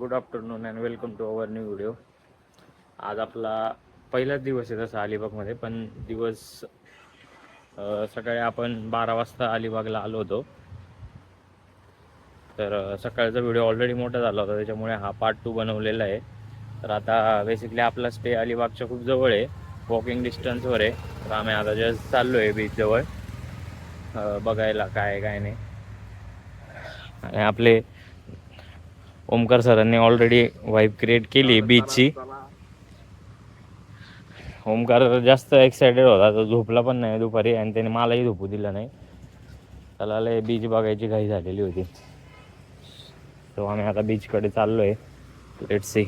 Good afternoon and welcome to our new video. आज आपला पहिलाच दिवस आहे तसा अलिबागमध्ये, पण दिवस सकाळी आपण 12 वाजता अलिबागला आलो होतो. तर सकाळचा व्हिडिओ ऑलरेडी मोठा झाला होता, त्याच्यामुळे हा पार्ट 2 बनवलेला आहे. तर आता बेसिकली आपला स्टे अलिबागच्या खूप जवळ आहे, वॉकिंग डिस्टन्सवर आहे. तर आम्ही आता जस्ट चाललो आहे बीचजवळ बघायला काय काय नाही. आणि आपले ओमकार सरांनी ऑलरेडी वाईब क्रिएट केली बीचची. ओमकार जास्त एक्सायटेड होता, तो झोपला पण नाही दुपारी आणि त्याने मलाही झोपू दिलं नाही. त्याला लय बीच बघायची घाई झालेली होती. तो आम्ही आता बीचकडे चाललोय. Let's see.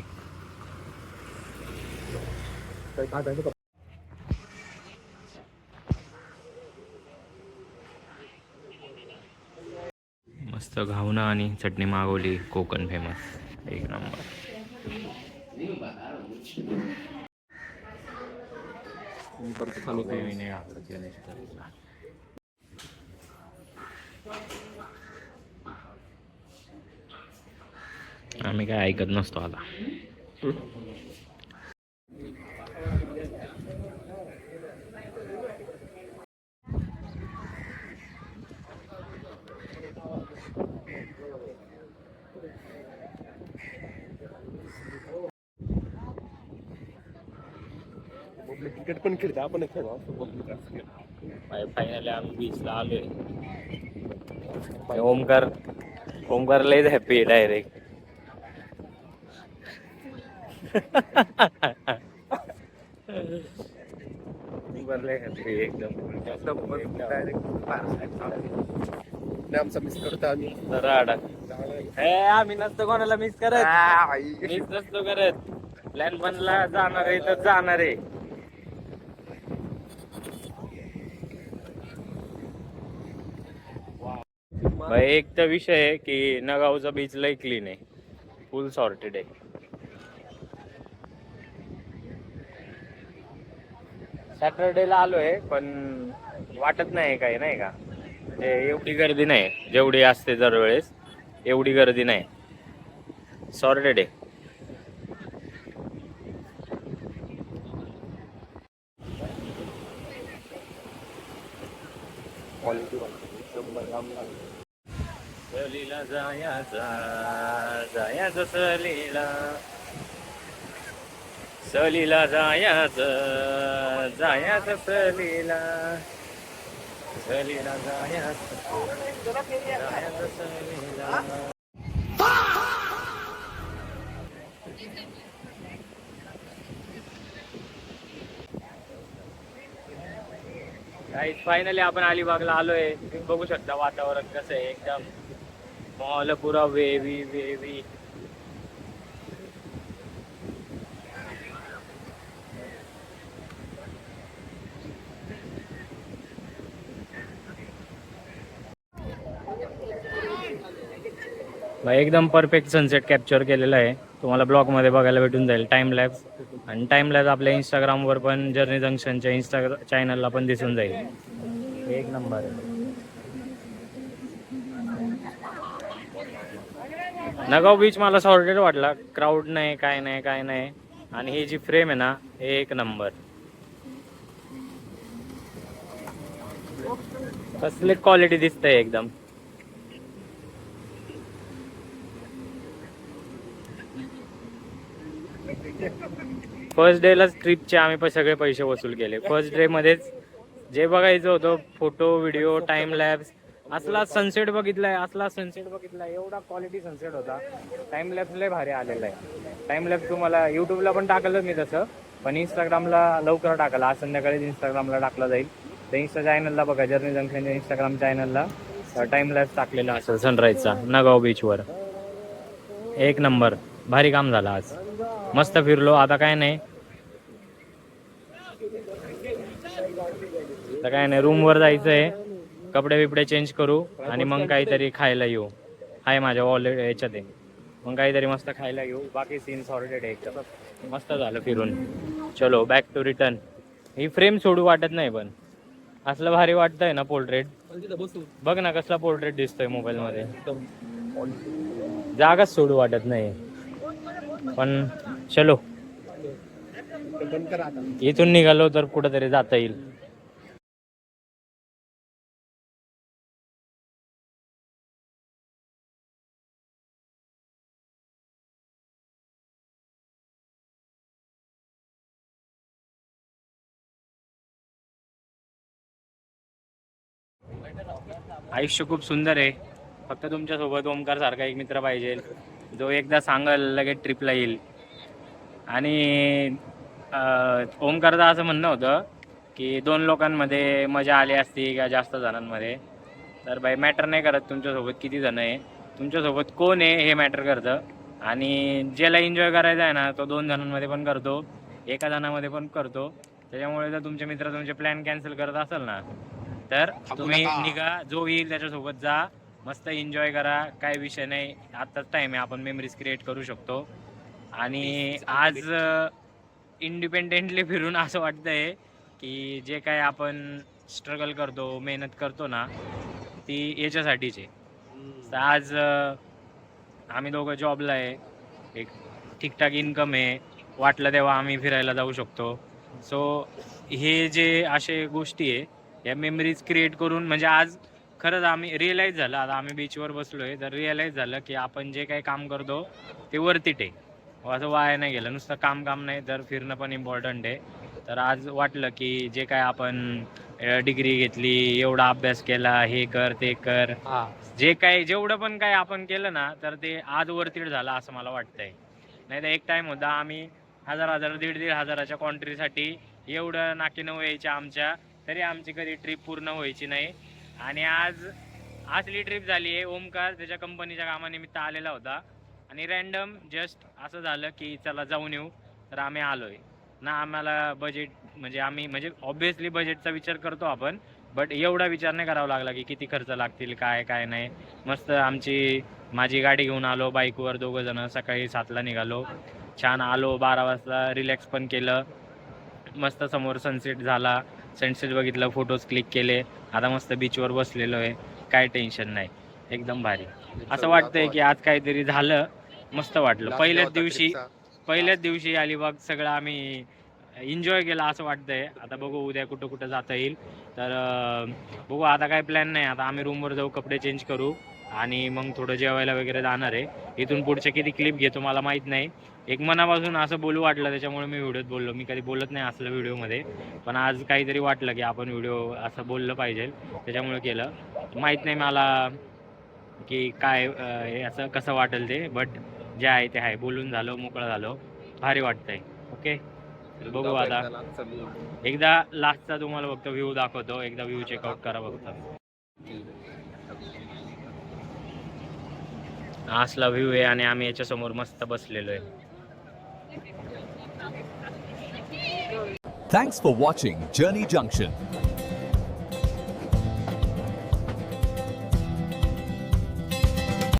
मस्त घावना आणि चटणी मागवली, कोकण फेमस, एक नंबर. आम्ही काय ऐकत नसतो आता. क्रिकेट पण खेळतो आपण फायनली आम्ही बीचला आलोय. ओमकार लय हॅपी आहे डायरेक्ट. ओमकार लय हॅपी एकदम. आमचा मिस करतो आम्ही. आम्ही नसतो कोणाला मिस करत. मिस नसतो करत. प्लॅन बनला जाणार आहे तर जाणार आहे. भाई एक तर विषय आहे की नगावचा बीच लय क्लीन आहे, फुल सॉर्टेड आहे. सॅटरडेला आलोय पण वाटत नाही काही, नाही का, म्हणजे एवढी गर्दी नाही जेवढी असते दरवेळेस. एवढी गर्दी नाही, सॉर्टेड आहे. सहलीला जायाचं सहलीला जायाचं सहलीला जायाचं सहलीला. फायनली आपण अलिबागला आलोय. तुम्ही बघू शकता वातावरण कसं आहे, एकदम मॉल पुरा वेवी वेवी. एकदम परफेक्ट सनसेट कॅप्चर केलेला आहे. तुम्हाला ब्लॉगमध्ये बघायला भेटून जाईल टाइम लॅब्स. आणि टाइम लॅब्स आपल्या इंस्टाग्रामवर पण, जर्नी जंक्शनच्या चॅनलला पण दिसून जाईल. एक नंबर. नगाव बीच मला सॉर्टेड वाटला, क्राऊड नाही, काय नाही काय नाही. आणि ही जी फ्रेम आहे ना, एक नंबर. कसली क्वालिटी दिसतंय एकदम. फर्स्ट डेलाच ट्रिपचे आम्ही सगळे पैसे वसूल केले. फर्स्ट डे मध्येच जे बघायचं होतं, फोटो व्हिडिओ टाइम लॅब्स, असला सनसेट बघितलाय, एवढा क्वालिटी सनसेट होता. टाइम लॅब्स लय भारी आलेला आहे. टाइम लॅब्स तुम्हाला युट्यूबला पण टाकलं मी तसं, पण इंस्टाग्रामला लवकर टाकलं. आज संध्याकाळी इंस्टाग्रामला टाकला जाईल. तर इंस्टा चॅनलला बघा, जर्नी जंक्शनच्या इंस्टाग्राम चॅनलला टाइम लॅब्स टाकलेला असेल सनराईजचा नगाव बीचवर. एक नंबर, भारी काम झालं आज. मस्त फिरलो. आता काय नाही, रूमवर जायचंय, कपडे बिपडे चेंज करू आणि मग काहीतरी खायला येऊ. हाय माझ्या वॉलेट याच्यात आहे, मग काहीतरी मस्त खायला येऊ. बाकी सीन सॉर्टेड आहे एकदम. मस्त झालं फिरून. चलो बॅक टू रिटर्न. ही फ्रेम सोडू वाटत नाही, पण असलं भारी वाटतंय ना पोर्ट्रेट. बघ ना कसला पोर्ट्रेट दिसतोय मोबाईल मध्ये. जागाच सोडू वाटत नाही. पण चलो बंद करा आता. इथून निघालो तर कुठंतरी जाता येईल. आयुष्य खूप सुंदर आहे, फक्त तुमच्यासोबत ओमकार सारखा एक मित्र पाहिजे जो एकदा सांगल लगेच ट्रिपला येईल. आणि ओमकारचं असं म्हणणं होतं की 2 लोकांमध्ये मजा आली असती का जास्त जणांमध्ये. तर बाई मॅटर नाही करत तुमच्यासोबत किती जण आहे, तुमच्यासोबत कोण आहे हे मॅटर करतं. आणि ज्याला एन्जॉय करायचा आहे ना तो 2 जणांमध्ये पण करतो, एका जणामध्ये पण करतो. त्याच्यामुळे जर तुमचे मित्र तुमचे प्लॅन कॅन्सल करत असेल ना तर तुम्ही निघा, जो येईल त्याच्यासोबत जा, मस्त एन्जॉय करा, काय विषय नाही. आत्ताच टाईम आहे, आपण मेमरीज क्रिएट करू शकतो. आणि आज इंडिपेंडेंटली फिरून असं वाटतंय की जे काय आपण स्ट्रगल करतो, मेहनत करतो ना ती याच्यासाठीच आहे. तर आज आम्ही दोघं जॉबला आहे, एक ठीकठाक इन्कम आहे, वाटलं तेव्हा आम्ही फिरायला जाऊ शकतो. सो हे जे असे गोष्टी आहे या मेमरीज क्रिएट करून म्हणजे आज खरंच आम्ही रिअलाईज झालं, आता आम्ही बीचवर बसलो आहे तर रिअलाईज झालं की आपण जे काही काम करतो ते वर्थिट आहे, असं वाया नाही गेलं. नुसतं काम नाही तर फिरणं पण इम्पॉर्टंट आहे. तर आज वाटलं की जे काय आपण डिग्री घेतली, एवढा अभ्यास केला, हे कर ते कर, जे काय जेवढं पण काय आपण केलं ना तर ते आज वर्थिट झालं असं मला वाटतंय. नाही तर एक टाइम होता आम्ही 1000 दीड हजाराच्या कॉन्ट्रीसाठी एवढं नाकीनं व्हायच्या आमच्या, तरी आमची कधी ट्रिप पूर्ण व्हायची नाही. आणि आज असली ट्रिप झाली आहे. ओमकार त्याच्या कंपनीच्या कामानिमित्त आलेला होता आणि रॅन्डम जस्ट असं झालं की चला जाऊन येऊ, तर आम्ही आलोय ना. आम्हाला बजेट म्हणजे आम्ही म्हणजे ऑब्व्हियसली बजेटचा विचार करतो आपण, बट एवढा विचार नाही करावा लागला की किती खर्च लागतील काय काय नाही. मस्त माझी गाडी घेऊन आलो, बाईकवर 2 जण, सकाळी 7ला निघालो, छान आलो, 12 वाजता रिलॅक्स पण केलं, मस्त समोर सनसेट झाला, सनसेट बघितलं, फोटोज क्लिक केले, आता मस्त बीचवर बसलेलो आहे, काय टेन्शन नाही, एकदम भारी. असं वाटतंय की आज काहीतरी झालं, मस्त वाटलं. पहिल्याच दिवशी अलिबाग सगळं आम्ही एन्जॉय केला असं वाटतंय. आता बघू उद्या कुठं जाता येईल, तर बघू. आता काय प्लॅन नाही, आता आम्ही रूमवर जाऊ, कपडे चेंज करू आणि मग थोडं जेवायला वगैरे जाणार आहे. इथून पुढचे किती क्लिप घेतो मला माहीत नाही. एक मनापासून असं बोलू वाटलं त्याच्यामुळे मी व्हिडिओत बोललो. मी कधी बोलत नाही असलं व्हिडिओमध्ये, पण आज काहीतरी वाटलं की आपण व्हिडिओ असं बोललं पाहिजे, त्याच्यामुळे केलं. माहीत नाही मला की काय हे असं कसं वाटेल ते, बट जे आहे ते आहे. बोलून झालो, मोकळं झालो, भारी वाटतंय. ओके, बघू आता एकदा लास्टचा तुम्हाला फक्त व्ह्यू दाखवतो, एकदा व्ह्यू चेकआउट करा फक्त. असला व्ह्यू आहे आणि आम्ही याच्या समोर मस्त बसलेलो आहे. Thanks for watching Journey Junction.